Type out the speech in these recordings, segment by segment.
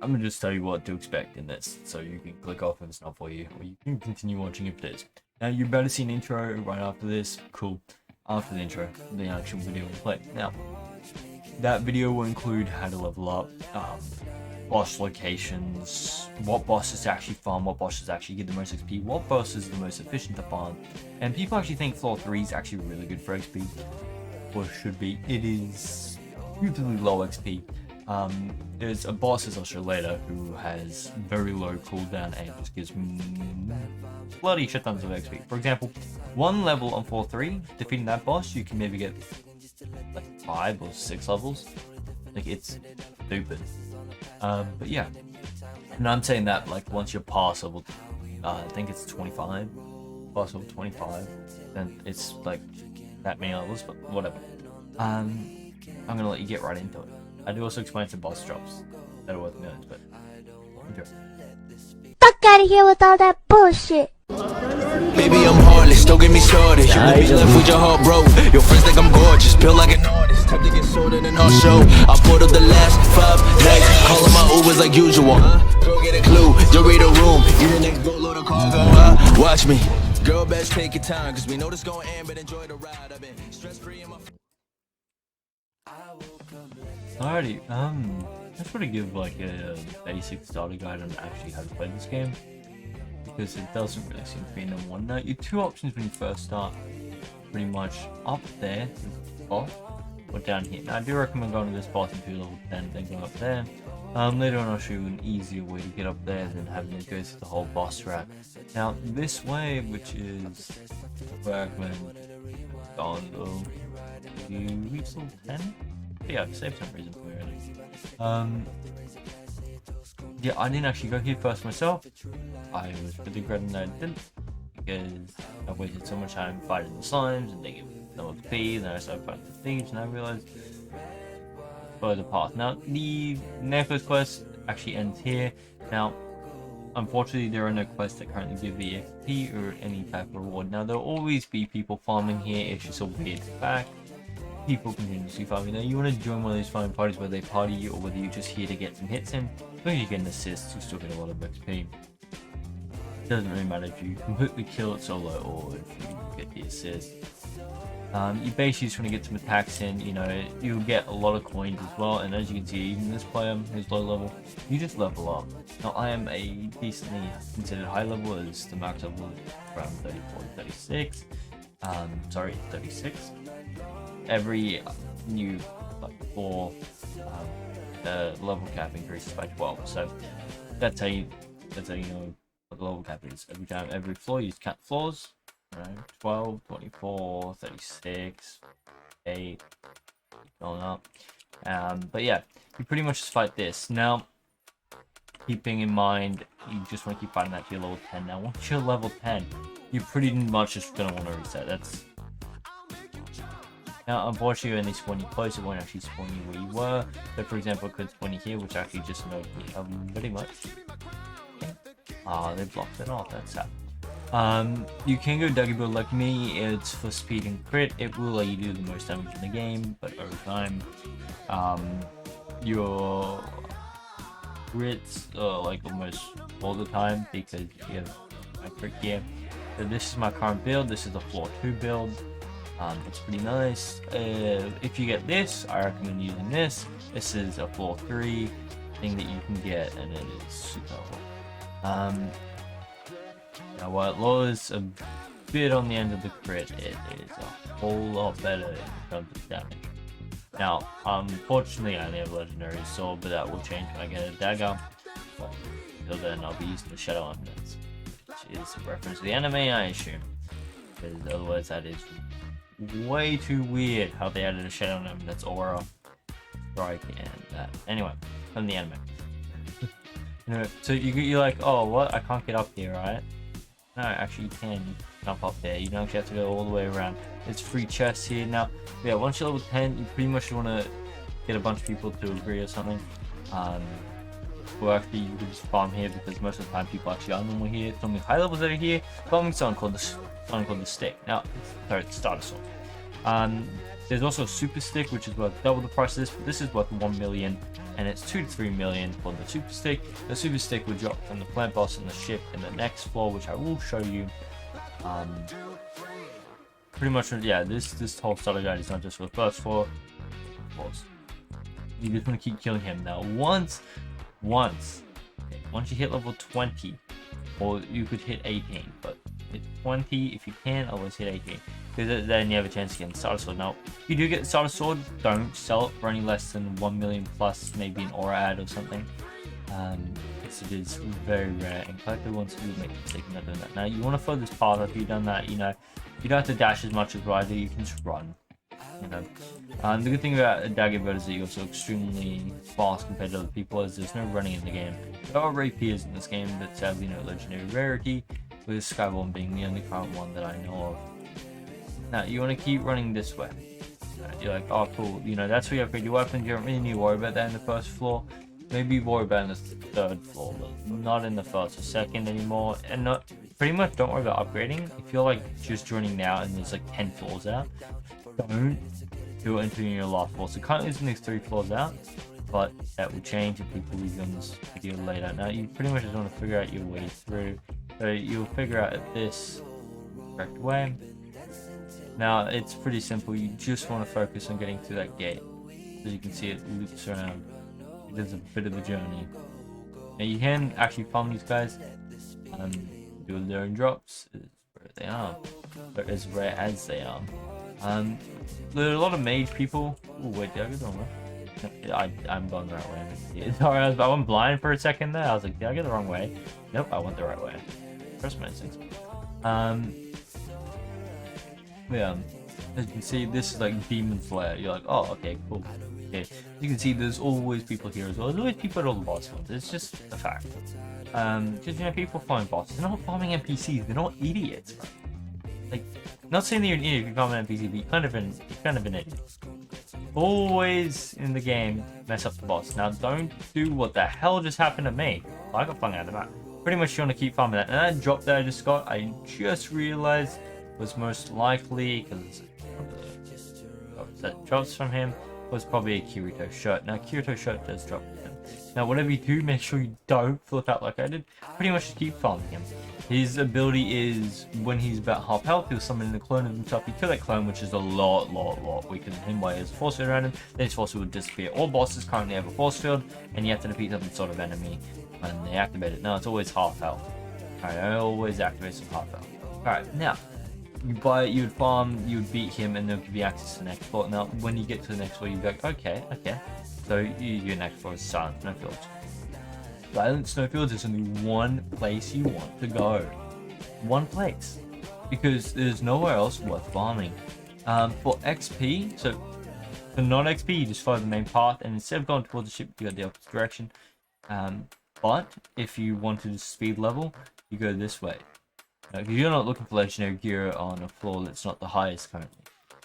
I'm gonna just tell you what to expect in this, so you can click off if it's not for you, or you can continue watching if it is. Now, you're about to see an intro right after this. Cool. After the intro, the actual video will play. Now, that video will include how to level up, boss locations, what bosses actually farm, what bosses actually get the most XP, what boss is the most efficient to farm. And people actually think floor 3 is actually really good for XP, or should be. It is relatively low XP. There's a boss, as I'll show later, who has very low cooldown and just gives bloody shit tons of XP. For example, one level on floor 3, defeating that boss, you can maybe get like 5 or 6 levels. Like, it's stupid. But yeah, and I'm saying that like once you're past level, I think it's 25, past level 25, then it's like that many levels, but whatever. I'm gonna let you get right into it. I do also explain some boss drops that are worth millions, but enjoy. Fuck out of here with all that bullshit. Baby, I'm heartless, don't get me started. You will be left with your heart broke. Your friends think I'm gorgeous, built like an artist. Time to get sold in an art show. I put up the last 5 nights, calling my Ubers like usual. Go get a clue, you'll read a room. You the next boatload of cargo. Watch me, girl, best take your time, cause we know this gon' end, but enjoy the ride. I've been stress free in my. Alrighty, I just want to give like a basic starter guide on actually how to play this game, because it doesn't really seem to be number one. Now, your 2 options when you first start, pretty much up there, off, or down here. Now, I do recommend going to this boss until level 10, then going up there. Later on I'll show you an easier way to get up there than having to go through the whole boss track. Now, this way, which is where I recommend going to, you reach level 10? Yeah, I've saved some reason for me already. Yeah, I didn't actually go here first myself. I was pretty regretting that I didn't, because I wasted so much time fighting the slimes and they gave me no XP, then I started fighting the thieves and I realized follow the path. Now, the necklace quest actually ends here. Now, unfortunately, there are no quests that currently give the XP or any type of reward. Now, there'll always be people farming here. It's just a weird fact. People continuously farming. Now, you want to join one of these farming parties where they party, or whether you're just here to get some hits in. When you get an assist, you still get a lot of XP. It doesn't really matter if you completely kill it solo or if you get the assist. You basically just want to get some attacks in. You know, you'll get a lot of coins as well, and as you can see, even this player who's low level, you just level up. Now, I am a decently considered high level, as the max level is around 34 to 36. 36. Every new floor, the level cap increases by 12. So that's how you know what the level cap is. Every floor you just count floors. Right, 12, 24, 36, 8, going up. But yeah, you pretty much just fight this. Now, keeping in mind, you just want to keep fighting that to your level 10. Now, once you're level 10, you're pretty much just going to want to reset. Now, unfortunately, when they spawn you close, it won't actually spawn you where you were. So, for example, it could spawn you here, which actually just note pretty much. They blocked it off. That's sad. You can go Dougie build like me. It's for speed and crit. It will let you do the most damage in the game, but over time, your crits like almost all the time, because you have my crit gear. So this is my current build. This is the floor 2 build. It's pretty nice. If you get this, I recommend using this. This is a floor 3 thing that you can get, and it is super cool. Now, while it lowers a bit on the end of the crit, it is a whole lot better in terms of damage. Now, unfortunately, I only have legendary sword, but that will change when I get a dagger. Well, until then, I'll be using the shadow eminence, which is a reference to the anime, I assume. Because otherwise, that is way too weird how they added a shadow eminence aura, strike, and that. Anyway, from the anime. You know, so you're like, oh, what? I can't get up here, right? No, actually you can jump up there. You don't actually have to go all the way around. There's free chests here. Now, yeah, once you're level 10, you pretty much want to get a bunch of people to agree or something. Well, actually, you can just farm here, because most of the time people actually are normally here. It's normally high levels that are here. Farming something called the stick. Now, sorry, it's starter sword. There's also a super stick, which is worth double the price of this, but this is worth 1 million. and it's 2 to 3 million for the super stick. The super stick will drop from the plant boss and the ship in the next floor, which I will show you. Pretty much, yeah, this whole starter guide is not just for the first floor. You just want to keep killing him. Now once you hit level 20, or you could hit 18, but hit 20 if you can, always hit 18, because then you have a chance of getting the starter sword. Now if you do get the starter sword, don't sell it for any less than 1 million plus maybe an aura ad or something, because it is very rare, and collector wants to make a mistake of not doing that. Now you want to follow this path. If you've done that, you know, you don't have to dash as much as Rider, you can just run. You know, the good thing about a dagger bird is that you're also extremely fast compared to other people, as there's no running in the game. There are rapiers in this game, but sadly no legendary rarity, with Skyborn being the only current one that I know of. Now you want to keep running this way. You're like, oh cool, you know, that's where you upgrade your weapons. You don't really need to worry about that in the first floor. Maybe worry about in the third floor, but not in the first or second anymore. And not pretty much don't worry about upgrading. If you're like just joining now and there's like 10 floors out, don't do it until you're in your last floor. So currently there's the next 3 floors out, but that will change if people leave you on this video later. Now you pretty much just want to figure out your way through. So you'll figure out this correct way. Now it's pretty simple. You just want to focus on getting through that gate. As you can see, it loops around. It is a bit of a journey. Now you can actually farm these guys, do their own drops. As rare they are, but as rare as they are. There are a lot of mage people. Oh wait, did I go the wrong way? I'm going the right way. Sorry, I went blind for a second there. I was like, did I go the wrong way? Nope, I went the right way. Trust my instincts. Yeah, as you can see, this is like Demon Slayer. You're like, oh, okay, cool. Okay, you can see there's always people here as well. There's always people at all the boss ones. It's just a fact. Because you know, people find bosses. They're not farming NPCs. They're not idiots, right? Like, not saying that you're an idiot if you farm an NPC, but you're kind of an idiot. Always in the game, mess up the boss. Now, don't do what the hell just happened to me. I got flung out of the map. Pretty much, you want to keep farming that. And that drop that I just got, I just realized was most likely, because that drops from him, was probably a Kirito shirt. Now, Kirito shirt does drop with him. Now, whatever you do, make sure you don't flip out like I did. Pretty much just keep farming him. His ability is, when he's about half health, he'll summon in a clone of himself. You kill that clone, which is a lot weaker than him, by his force field around him. Then his force field would disappear. All bosses currently have a force field, and you have to defeat some sort of enemy when they activate it. Now, it's always half health. Alright, I always activate some half health. Alright, now, you buy it, you would farm, you would beat him, and they'll give you access to the next floor. Now, when you get to the next floor, you'd be like, okay. So, your next floor is Silent Snowfields. Silent Snowfields is only one place you want to go. One place. Because there's nowhere else worth farming. For XP, so for non-XP, you just follow the main path, and instead of going towards the ship, you go the opposite direction. But if you wanted to speed level, you go this way. Because you're not looking for legendary gear on a floor that's not the highest currently.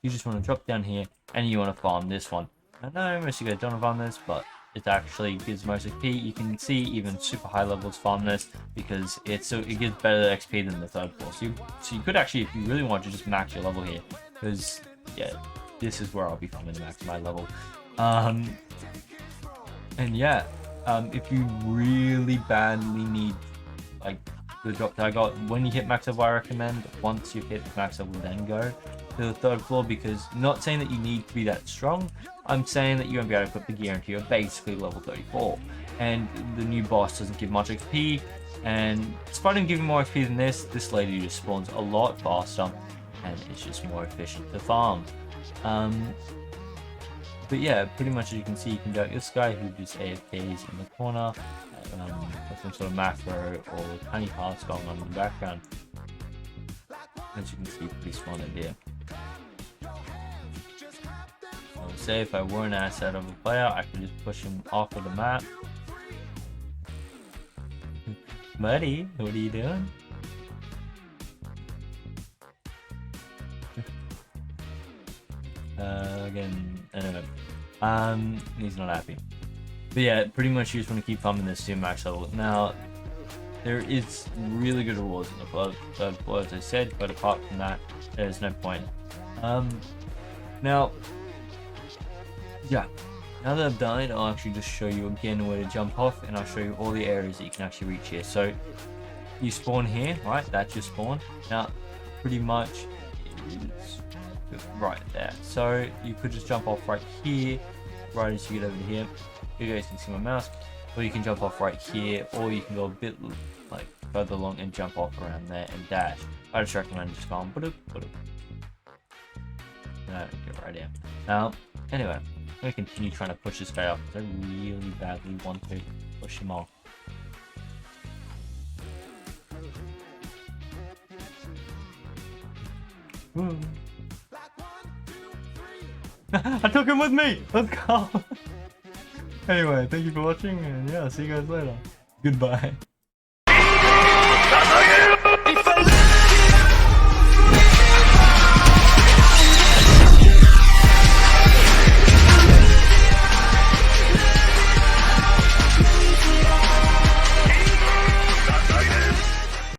You just want to drop down here, and you want to farm this one. I know most of you guys don't farm this, but it actually gives most XP. You can see even super high levels farm this, because it gives better XP than the third floor. So you could actually, if you really want to, just max your level here, because yeah, this is where I'll be farming the max my level. And yeah, if you really badly need like the drop that I got, when you hit max level, I recommend once you hit max level, then go to the third floor, because not saying that you need to be that strong, I'm saying that you won't be able to put the gear into you're basically level 34, and the new boss doesn't give much XP, and despite him giving more XP than this lady just spawns a lot faster, and it's just more efficient to farm. But yeah, pretty much as you can see, you can do this guy who just AFKs in the corner, with some sort of macro or tiny parts going on in the background. As you can see, pretty small idea. I would say if I were an asset of a player, I could just push him off of the map. Buddy, what are you doing? Again, anyway, he's not happy. But yeah, pretty much you just want to keep farming this to max level. Now, there is really good rewards in the third floor, as I said, but apart from that, there's no point. Now, yeah, Now that I've done it, I'll actually just show you again where to jump off, and I'll show you all the areas that you can actually reach here. So you spawn here, right? That just spawned. Now, pretty much is right there. So you could just jump off right here, right as you get over here. You guys can see my mouse, or you can jump off right here, or you can go a bit like further along and jump off around there and dash. I just recommend just going get right here. Now, anyway, I'm gonna continue trying to push this guy off because I really badly want to push him off. I took him with me! Let's go! Anyway, thank you for watching, and yeah, see you guys later. Goodbye.